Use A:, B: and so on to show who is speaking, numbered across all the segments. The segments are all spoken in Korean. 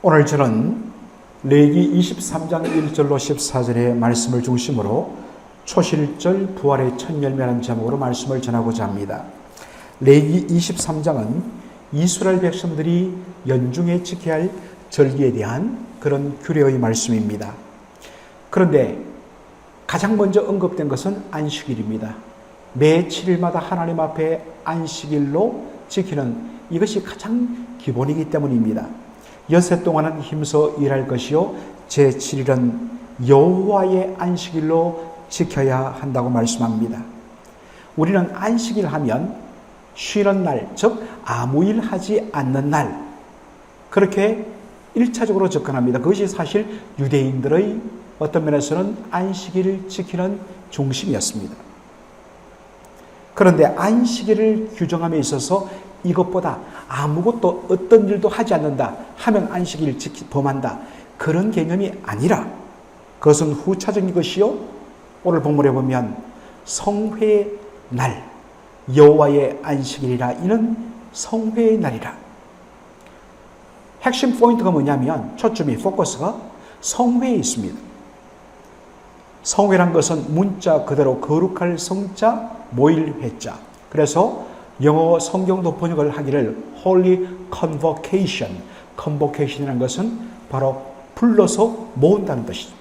A: 오늘 저는 레위기 23장 1절로 14절의 말씀을 중심으로 초실절 부활의 첫 열매라는 제목으로 말씀을 전하고자 합니다. 레위기 23장은 이스라엘 백성들이 연중에 지켜야 할 절기에 대한 그런 규례의 말씀입니다. 그런데 가장 먼저 언급된 것은 안식일입니다. 매 7일마다 하나님 앞에 안식일로 지키는 이것이 가장 기본이기 때문입니다. 엿새 동안은 힘써 일할 것이요 제7일은 여호와의 안식일로 지켜야 한다고 말씀합니다. 우리는 안식일 하면 쉬는 날, 즉 아무 일 하지 않는 날, 그렇게 1차적으로 접근합니다. 그것이 사실 유대인들의 어떤 면에서는 안식일을 지키는 중심이었습니다. 그런데 안식일을 규정함에 있어서 이것보다 아무것도 어떤 일도 하지 않는다 하면 안식일을 범한다, 그런 개념이 아니라 그것은 후차적인 것이요, 오늘 본문에 보면 성회의 날, 여호와의 안식일이라, 이는 성회의 날이라. 핵심 포인트가 뭐냐면 초점이, 포커스가 성회에 있습니다. 성회란 것은 문자 그대로 거룩할 성자, 모일 회자. 그래서 영어 성경도 번역을 하기를 Holy Convocation, Convocation이라는 것은 바로 불러서 모은다는 뜻이죠.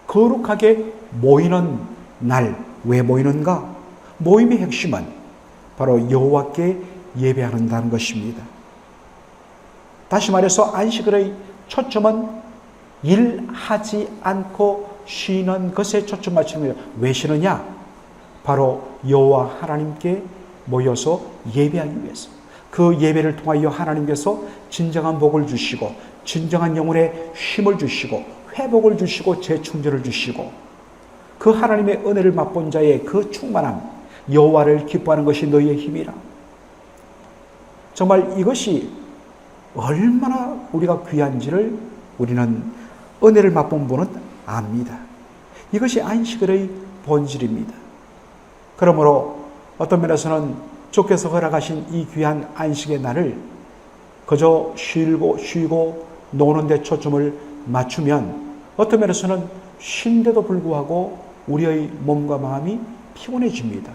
A: 거룩하게 모이는 날, 왜 모이는가? 모임의 핵심은 바로 여호와께 예배한다는 것입니다. 다시 말해서 안식일의 초점은 일하지 않고 쉬는 것에 초점 맞추는 거예요. 왜 쉬느냐? 바로 여호와 하나님께 모여서 예배하기 위해서. 그 예배를 통하여 하나님께서 진정한 복을 주시고, 진정한 영혼의 쉼을 주시고, 회복을 주시고, 재충전을 주시고, 그 하나님의 은혜를 맛본 자의 그 충만함, 여호와를 기뻐하는 것이 너희의 힘이라. 정말 이것이 얼마나 우리가 귀한지를 우리는 은혜를 맛본 분은 압니다. 이것이 안식일의 본질입니다. 그러므로 어떤 면에서는 주께서 허락하신 이 귀한 안식의 날을 그저 쉬고 노는 데 초점을 맞추면 어떤 면에서는 쉰데도 불구하고 우리의 몸과 마음이 피곤해집니다.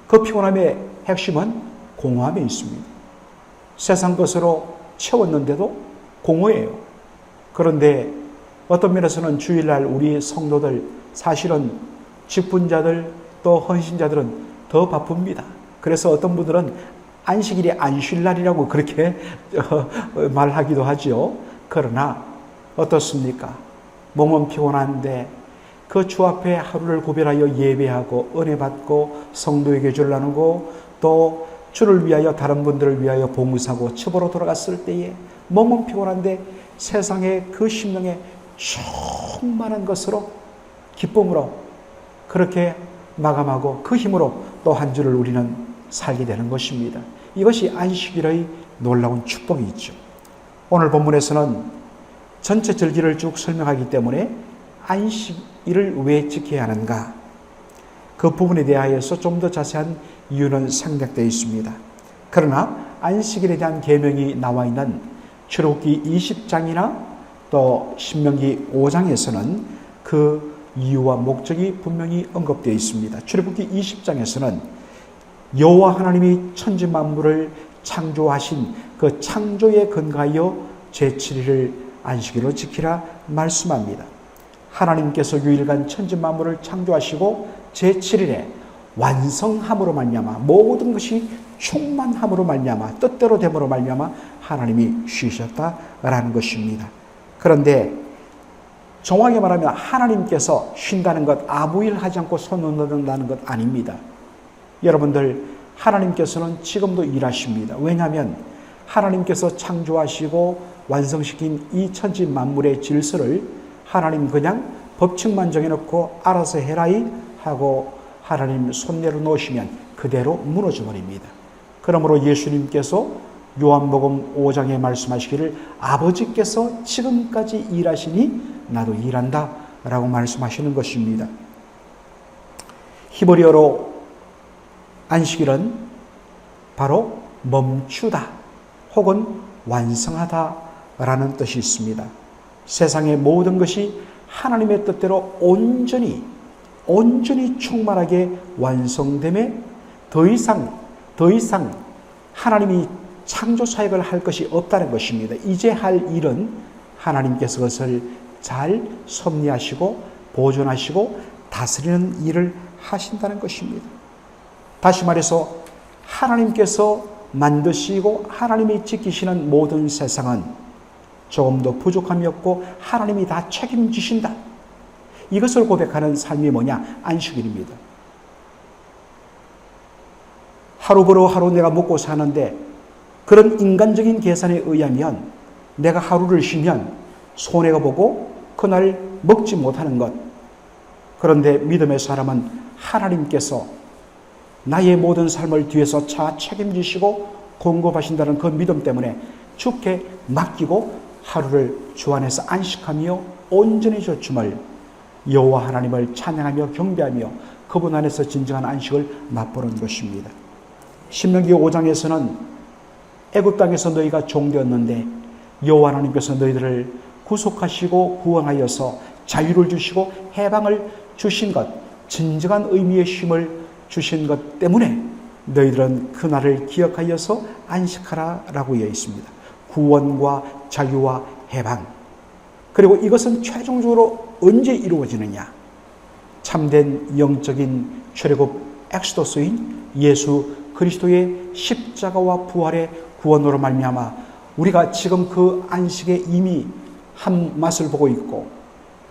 A: 그 피곤함의 핵심은 공허함에 있습니다. 세상 것으로 채웠는데도 공허해요. 그런데 어떤 면에서는 주일날 우리 성도들, 사실은 직분자들 또 헌신자들은 더 바쁩니다. 그래서 어떤 분들은 안식일이 안 쉴 날이라고 그렇게 말하기도 하죠. 그러나 어떻습니까? 몸은 피곤한데 그 주 앞에 하루를 구별하여 예배하고 은혜 받고 성도에게 줄 나누고 또 주를 위하여 다른 분들을 위하여 봉사하고 집으로 돌아갔을 때에 몸은 피곤한데 세상의 그 심령에 충만한 것으로, 기쁨으로 그렇게 마감하고 그 힘으로 또 한 주를 우리는 살게 되는 것입니다. 이것이 안식일의 놀라운 축복이죠. 오늘 본문에서는 전체 절기를 쭉 설명하기 때문에 안식일을 왜 지켜야 하는가, 그 부분에 대하여서 좀 더 자세한 이유는 생략되어 있습니다. 그러나 안식일에 대한 계명이 나와 있는 출애굽기 20장이나 또 신명기 5장에서는 그 이유와 목적이 분명히 언급되어 있습니다. 출애굽기 20장에서는 여호와 하나님이 천지 만물을 창조하신 그 창조에 근거하여 제7일을 안식일로 지키라 말씀합니다. 하나님께서 유일간 천지 만물을 창조하시고 제7일에 완성함으로 말미암아, 모든 것이 충만함으로 말미암아, 뜻대로 됨으로 말미암아 하나님이 쉬셨다라는 것입니다. 그런데 정확하게 말하면 하나님께서 쉰다는 것, 아무 일 하지 않고 손 놓는다는 것 아닙니다. 여러분들, 하나님께서는 지금도 일하십니다. 왜냐하면 하나님께서 창조하시고 완성시킨 이 천지 만물의 질서를 하나님 그냥 법칙만 정해놓고 알아서 해라이 하고 하나님 손 내려놓으시면 그대로 무너져 버립니다. 그러므로 예수님께서 요한복음 5장에 말씀하시기를 아버지께서 지금까지 일하시니 나도 일한다 라고 말씀하시는 것입니다. 히브리어로 안식일은 바로 멈추다 혹은 완성하다 라는 뜻이 있습니다. 세상의 모든 것이 하나님의 뜻대로 온전히 충만하게 완성됨에 더 이상 하나님이 창조 사역을 할 것이 없다는 것입니다. 이제 할 일은 하나님께서 그것을 잘 섭리하시고 보존하시고 다스리는 일을 하신다는 것입니다. 다시 말해서 하나님께서 만드시고 하나님이 지키시는 모든 세상은 조금도 부족함이 없고 하나님이 다 책임지신다. 이것을 고백하는 삶이 뭐냐? 안식일입니다. 하루 벌어 하루 내가 먹고 사는데 그런 인간적인 계산에 의하면 내가 하루를 쉬면 손해가 보고 그날 먹지 못하는 것. 그런데 믿음의 사람은 하나님께서 나의 모든 삶을 뒤에서 차 책임지시고 공급하신다는 그 믿음 때문에 주께 맡기고 하루를 주 안에서 안식하며 온전히 조춤을 여호와 하나님을 찬양하며 경배하며 그분 안에서 진정한 안식을 맛보는 것입니다. 신명기 5장에서는 애굽 땅에서 너희가 종되었는데 여호와 하나님께서 너희들을 구속하시고 구원하여서 자유를 주시고 해방을 주신 것, 진정한 의미의 쉼을 주신 것 때문에 너희들은 그날을 기억하여서 안식하라 라고 되어 있습니다. 구원과 자유와 해방. 그리고 이것은 최종적으로 언제 이루어지느냐? 참된 영적인 출애굽 엑소더스인 예수 그리스도의 십자가와 부활의 구원으로 말미암아 우리가 지금 그 안식에 이미 한 맛을 보고 있고,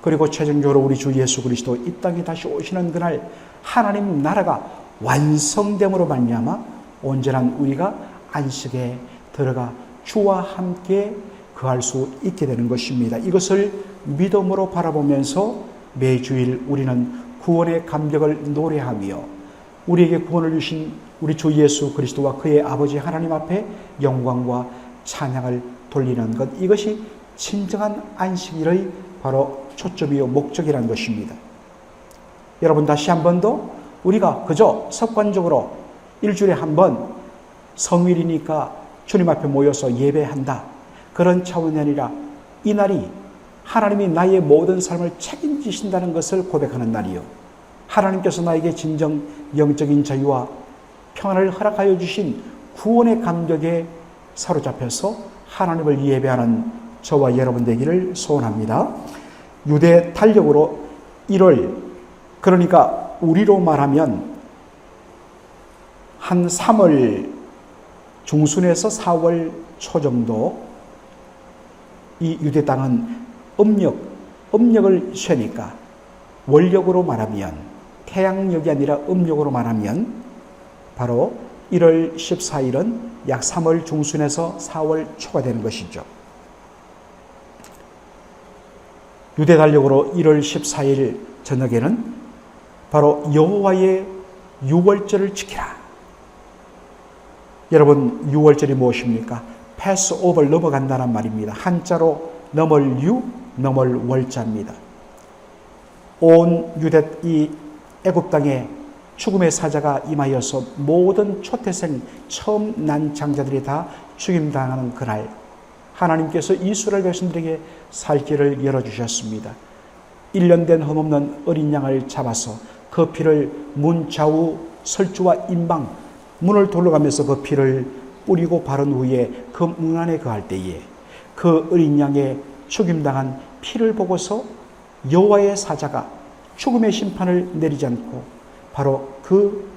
A: 그리고 최종적으로 우리 주 예수 그리스도 이 땅에 다시 오시는 그날 하나님 나라가 완성됨으로 말미암아 온전한 우리가 안식에 들어가 주와 함께 거할 수 있게 되는 것입니다. 이것을 믿음으로 바라보면서 매주일 우리는 구원의 감격을 노래하며 우리에게 구원을 주신 우리 주 예수 그리스도와 그의 아버지 하나님 앞에 영광과 찬양을 돌리는 것, 이것이 진정한 안식일의 바로 초점이요 목적이라는 것입니다. 여러분, 다시 한 번 더 우리가 그저 습관적으로 일주일에 한 번 성일이니까 주님 앞에 모여서 예배한다, 그런 차원이 아니라 이 날이 하나님이 나의 모든 삶을 책임지신다는 것을 고백하는 날이요, 하나님께서 나에게 진정 영적인 자유와 평안을 허락하여 주신 구원의 감격에 사로잡혀서 하나님을 예배하는 저와 여러분 되기를 소원합니다. 유대 달력으로 1월, 그러니까 우리로 말하면 한 3월 중순에서 4월 초 정도, 이 유대 땅은 음력을 쉬니까 월력으로 말하면, 태양력이 아니라 음력으로 말하면 바로 1월 14일은 약 3월 중순에서 4월 초가 되는 것이죠. 유대 달력으로 1월 14일 저녁에는 바로 여호와의 유월절을 지키라. 여러분, 유월절이 무엇입니까? 패스오버를 넘어간다는 말입니다. 한자로 넘을 유, 넘을 월자입니다. 온 유대 이 애굽 땅에 죽음의 사자가 임하여서 모든 초태생 처음 난 장자들이 다 죽임당하는 그날, 하나님께서 이스라엘 백성들에게 살 길을 열어주셨습니다. 1년 된 흠없는 어린 양을 잡아서 그 피를 문 좌우 설주와 임방 문을 돌아가면서 그 피를 뿌리고 바른 후에 그 문 안에 거할 때에 그 어린 양의 죽임당한 피를 보고서 여호와의 사자가 죽음의 심판을 내리지 않고 바로 그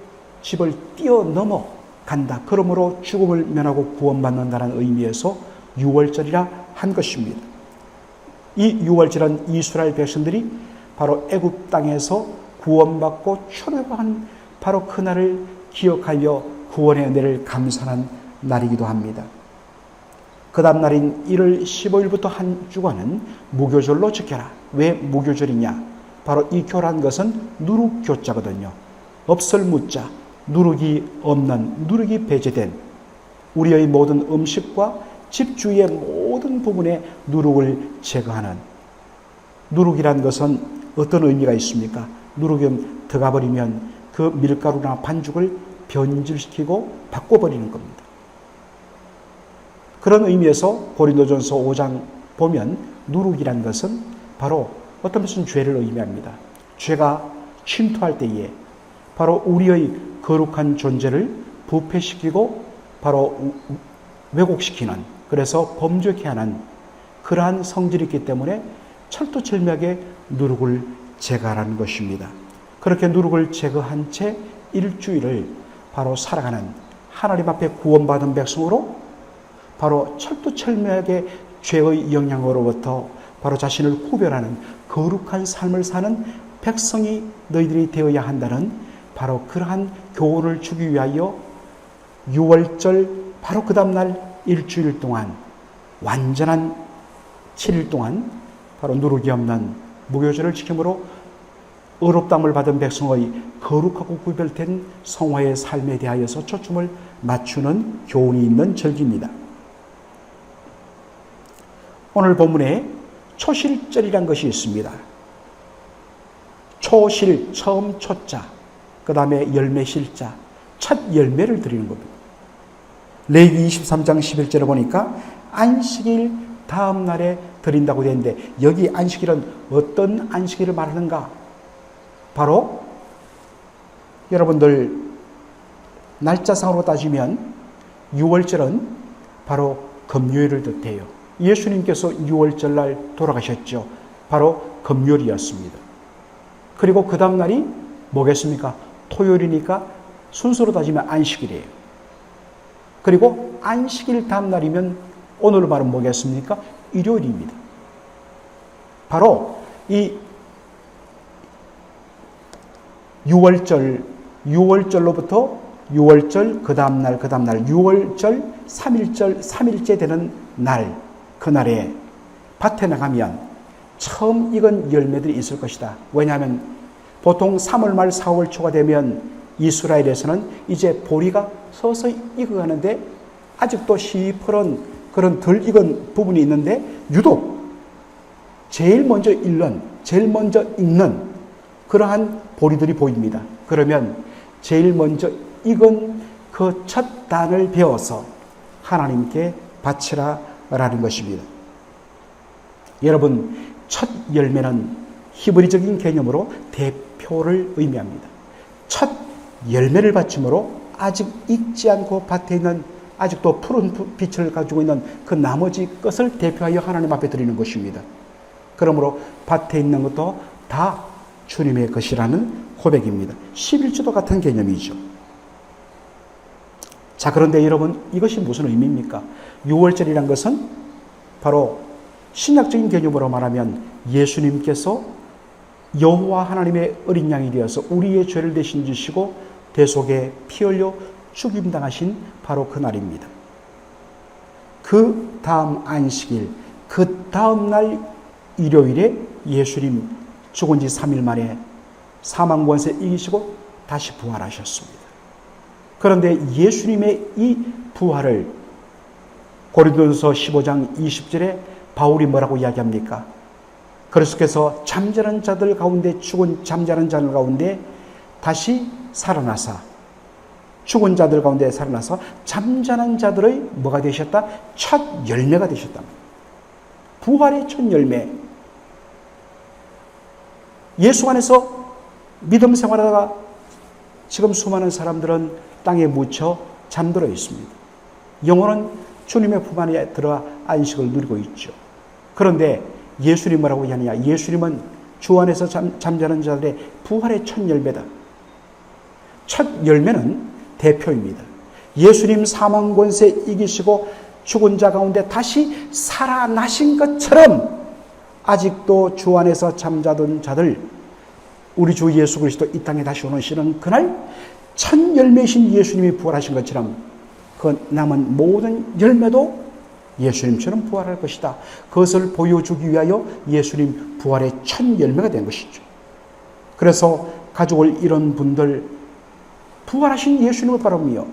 A: 집을 뛰어넘어 간다. 그러므로 죽음을 면하고 구원받는다는 의미에서 유월절이라 한 것입니다. 이 유월절은 이스라엘 백성들이 바로 애굽 땅에서 구원받고 출애굽한 바로 그날을 기억하여 구원의 은혜를 감사하는 날이기도 합니다. 그 다음 날인 1월 15일부터 한 주간은 무교절로 지켜라. 왜 무교절이냐? 바로 이 교란 것은 누룩교자거든요. 없을 무자, 누룩이 없는, 누룩이 배제된 우리의 모든 음식과 집 주위의 모든 부분에 누룩을 제거하는, 누룩이란 것은 어떤 의미가 있습니까? 누룩이 들어가버리면 그 밀가루나 반죽을 변질시키고 바꿔버리는 겁니다. 그런 의미에서 고린도전서 5장 보면 누룩이란 것은 바로 어떤 무슨 죄를 의미합니다. 죄가 침투할 때에 바로 우리의 거룩한 존재를 부패시키고 바로 왜곡시키는, 그래서 범죄케 하는 그러한 성질이 있기 때문에 철두철미하게 누룩을 제거하라는 것입니다. 그렇게 누룩을 제거한 채 일주일을 바로 살아가는 하나님 앞에 구원받은 백성으로 바로 철두철미하게 죄의 영향으로부터 바로 자신을 구별하는 거룩한 삶을 사는 백성이 너희들이 되어야 한다는 바로 그러한 교훈을 주기 위하여 6월절 바로 그 다음날 일주일 동안 완전한 7일 동안 바로 누룩이 없는 무교절을 지킴으로 의롭다함을 받은 백성의 거룩하고 구별된 성화의 삶에 대하여서 초점을 맞추는 교훈이 있는 절기입니다. 오늘 본문에 초실절이란 것이 있습니다. 초실, 처음 초자, 그 다음에 열매실자, 첫 열매를 드리는 겁니다. 레위기 23장 11절에 보니까 안식일 다음 날에 드린다고 되는데, 여기 안식일은 어떤 안식일을 말하는가? 바로 여러분들 날짜상으로 따지면 6월절은 바로 금요일을 뜻해요. 예수님께서 6월절 날 돌아가셨죠. 바로 금요일이었습니다. 그리고 그 다음 날이 뭐겠습니까? 토요일이니까 순서로 따지면 안식일이에요. 그리고 안식일 다음 날이면 오늘 말은 뭐겠습니까? 일요일입니다. 바로 이 6월절로부터 6월절 그 다음날 6월절 3일절 3일째 되는 날, 그날에 밭에 나가면 처음 익은 열매들이 있을 것이다. 왜냐하면 보통 3월 말 4월 초가 되면 이스라엘에서는 이제 보리가 서서히 익어가는데 아직도 시퍼런 그런 덜 익은 부분이 있는데, 유독 제일 먼저 익는 그러한 보리들이 보입니다. 그러면 제일 먼저 익은 그 첫 단을 베어서 하나님께 바치라라는 것입니다. 여러분, 첫 열매는 히브리적인 개념으로 대표를 의미합니다. 첫 열매를 바침으로 아직 익지 않고 밭에 있는 아직도 푸른 빛을 가지고 있는 그 나머지 것을 대표하여 하나님 앞에 드리는 것입니다. 그러므로 밭에 있는 것도 다 주님의 것이라는 고백입니다. 11주도 같은 개념이죠. 자, 그런데 여러분, 이것이 무슨 의미입니까? 6월절이란 것은 바로 신약적인 개념으로 말하면 예수님께서 여호와 하나님의 어린 양이 되어서 우리의 죄를 대신 지시고 대속에 피 흘려 죽임당하신 바로 그 날입니다. 그 다음 안식일, 그 다음 날 일요일에 예수님 죽은 지 3일 만에 사망 권세 이기시고 다시 부활하셨습니다. 그런데 예수님의 이 부활을 고린도전서 15장 20절에 바울이 뭐라고 이야기합니까? 그리스도께서 잠자는 자들 가운데, 죽은 잠자는 자들 가운데 다시 살아나사, 죽은 자들 가운데 살아나서 잠자는 자들의 뭐가 되셨다? 첫 열매가 되셨다. 부활의 첫 열매. 예수 안에서 믿음 생활하다가 지금 수많은 사람들은 땅에 묻혀 잠들어 있습니다. 영혼은 주님의 품 안에 들어가 안식을 누리고 있죠. 그런데 예수님 뭐라고 하느냐? 예수님은 주 안에서 잠자는 자들의 부활의 첫 열매다. 첫 열매는 대표입니다. 예수님 사망 권세 이기시고 죽은 자 가운데 다시 살아나신 것처럼 아직도 주 안에서 잠자던 자들, 우리 주 예수 그리스도 이 땅에 다시 오시는 그날 첫 열매이신 예수님이 부활하신 것처럼 그 남은 모든 열매도 예수님처럼 부활할 것이다. 그것을 보여주기 위하여 예수님 부활의 첫 열매가 된 것이죠. 그래서 가족을 잃은 분들, 부활하신 예수님을 바라보며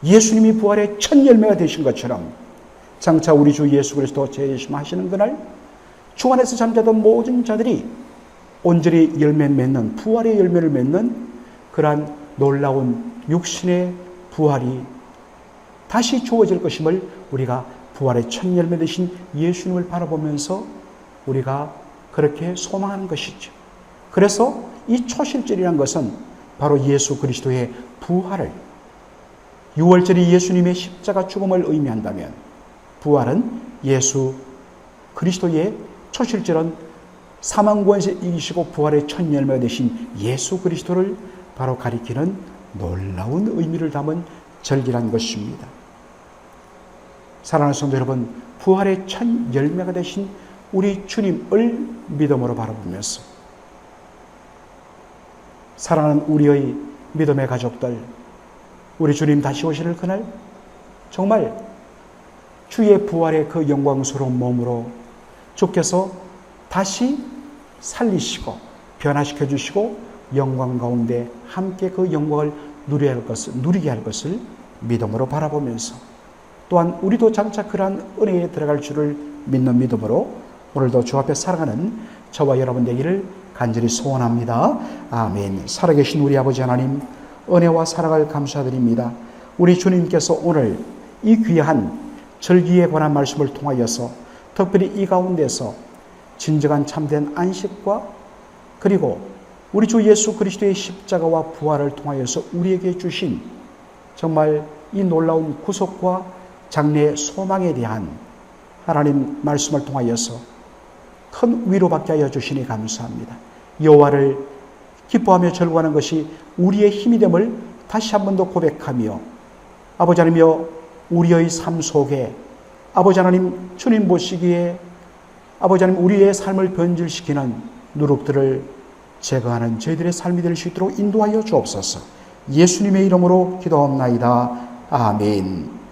A: 예수님이 부활의 첫 열매가 되신 것처럼 장차 우리 주 예수 그리스도 재림하시는 그날 주 안에서 잠자던 모든 자들이 온전히 열매 맺는, 부활의 열매를 맺는 그러한 놀라운 육신의 부활이 다시 주어질 것임을 우리가 부활의 첫 열매 되신 예수님을 바라보면서 우리가 그렇게 소망하는 것이죠. 그래서 이 초실절이라는 것은 바로 예수 그리스도의 부활을, 6월절이 예수님의 십자가 죽음을 의미한다면 부활은 예수 그리스도의, 초실절은 사망권세 이기시고 부활의 첫 열매가 되신 예수 그리스도를 바로 가리키는 놀라운 의미를 담은 절기란 것입니다. 사랑하는 성도 여러분, 부활의 첫 열매가 되신 우리 주님을 믿음으로 바라보면서 사랑하는 우리의 믿음의 가족들, 우리 주님 다시 오시는 그날 정말 주의 부활의 그 영광스러운 몸으로 주께서 다시 살리시고 변화시켜 주시고 영광 가운데 함께 그 영광을 누리게 할 것을 믿음으로 바라보면서 또한 우리도 장차 그러한 은혜에 들어갈 줄을 믿는 믿음으로 오늘도 주 앞에 살아가는 저와 여러분 되기를 간절히 소원합니다. 아멘. 살아계신 우리 아버지 하나님, 은혜와 사랑을 감사드립니다. 우리 주님께서 오늘 이 귀한 절기에 관한 말씀을 통하여서 특별히 이 가운데서 진정한 참된 안식과 그리고 우리 주 예수 그리스도의 십자가와 부활을 통하여서 우리에게 주신 정말 이 놀라운 구속과 장래의 소망에 대한 하나님 말씀을 통하여서 큰 위로받게 하여 주시니 감사합니다. 여호와를 기뻐하며 즐거워하는 것이 우리의 힘이 됨을 다시 한 번 더 고백하며 아버지 하나님이여 우리의 삶 속에 아버지 하나님 주님 보시기에 아버지 하나님 우리의 삶을 변질시키는 누룩들을 제거하는 저희들의 삶이 될 수 있도록 인도하여 주옵소서. 예수님의 이름으로 기도합나이다. 아멘.